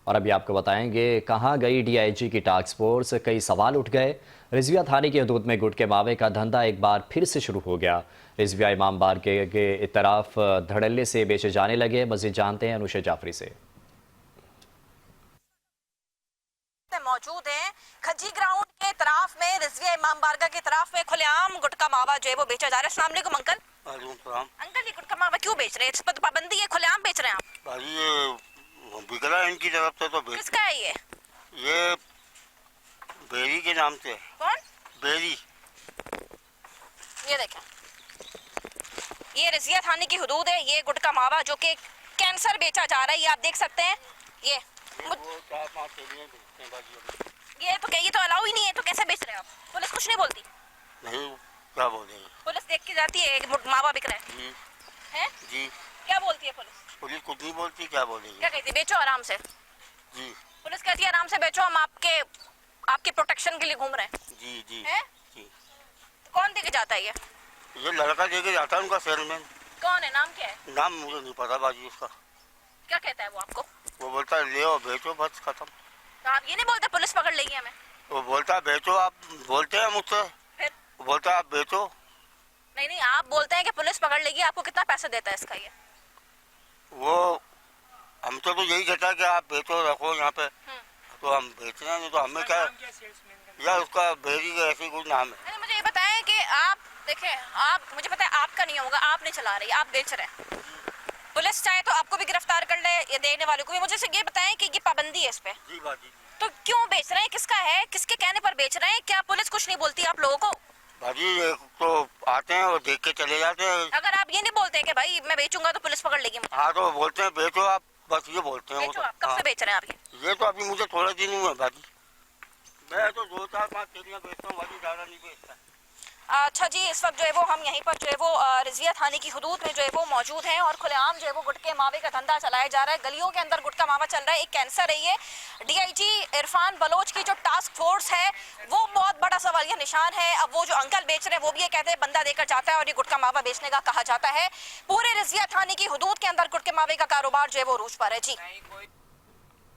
और अभी आपको बताएंगे कहां गई डीआईजी की टास्क फोर्स। कई सवाल उठ गए। रिजविया थाने की हदूद में गुटके मावे का धंधा एक बार फिर से शुरू हो गया। रिजविया इमाम बार के तरफ धड़ल्ले से बेचे जाने लगे। मजीद जानते हैं अनुशा जाफरी से। मौजूद है खज्जी ग्राउंड के तरफ में रिजविया इमाम बारगाह की तरफ में खुलेआम गुटका मावा जो है वो बेचा जा रहा है। अस्सलाम वालेकुम अंकल। अंकल, ये गुटका मावा क्यों बेच रहे हैं? इस पर तो पाबंदी है, खुलेआम बेच रहे हैं आप। भाई ये बिक रहा है इनकी तरफ से तो किसका है ये बेरी के नाम से। कौन? बेरी। ये देखें, ये रिजविया थाने की हदूद है। ये गुटका मावा जो कि कैंसर बेचा जा रहा है, ये आप देख सकते हैं। ये ये तो अलाउ ही नहीं है, तो कैसे बेच रहे हैं आप? पुलिस कुछ नहीं बोलती? नहीं, क्या बोलेंगे? पुलिस देख के जाती है मावा बिक रहा है? हैं? जी। क्या बोलती है पुलिस? पुलिस कुछ नहीं बोलती, क्या बोलेगी? क्या कहती है? बेचो आराम से। जी। पुलिस कहती है आराम से बेचो, हम आपके प्रोटेक्शन के लिए घूम रहे हैं। जी जी है? जी। तो कौन देके जाता है ये लड़का देके जाता है, उनका सेलमैन। कौन है? नाम क्या है? नाम मुझे नहीं पता बाजी उसका। क्या कहता है वो आपको? वो बोलता है ले और बेचो, बस खत्म। तो आप ये नहीं बोलते पुलिस पकड़ लेगी हमें? वो बोलता है बेचो, आप बोलते हैं मुझसे। फिर वो बोलता है आप बेचो। नहीं, आप बोलते हैं कि पुलिस पकड़ लेगी। आपको कितना पैसा देता है इसका ये? वो हमसे तो यही कहता है कि आप बेचो, रखो यहाँ पे, तो हम बेच रहे हैं। नहीं तो हमें क्या, या उसका बेरी का ऐसी कुछ नाम है। अरे मुझे ये बताएं कि आप देखें, आप मुझे पता है आपका नहीं होगा, आप नहीं चला रही, आप बेच रहे हैं। पुलिस चाहे तो आपको भी गिरफ्तार कर ले, ये देने वाले को भी। मुझे ये बताएं कि ये पाबंदी है इस पे, जी बाजी। तो क्यों बेच रहे हैं? किसका है? किसके कहने पर बेच रहे हैं? क्या पुलिस कुछ नहीं बोलती आप लोगों को? भाजी तो आते हैं और देख के चले जाते हैं। अगर आप ये नहीं बोलते कि भाई मैं बेचूंगा तो पुलिस पकड़ लेगी मुझे? हाँ, तो बोलते हैं बेचो आप, बस ये बोलते हैं। बेचो आप। कब से बेच रहे हैं आप ये तो अभी मुझे थोड़े दिन हुए भाजी। मैं तो 2-4-5 केलियां बेचता हूँ भाजी, ज़्यादा नहीं बेचता। अच्छा जी, इस वक्त जो है वो हम यहीं पर जो है वो रिजविया थाने की हदूद में जो है वो मौजूद हैं और खुलेआम जो है वो गुटके मावे का धंधा चलाया जा रहा है। गलियों के अंदर गुटका मावा चल रहा है, एक कैंसर है ये। डीआईजी इरफान बलोच की जो टास्क फोर्स है वो बहुत बड़ा सवालिया निशान है। अब वो जो अंकल बेच रहे हैं वो भी ये कहते हैं बंदा देकर जाता है और ये गुटका मावा बेचने का कहा जाता है। पूरे रिजविया थाने की हदूद के अंदर गुटके मावे का कारोबार जो है वो रूज पर है जी।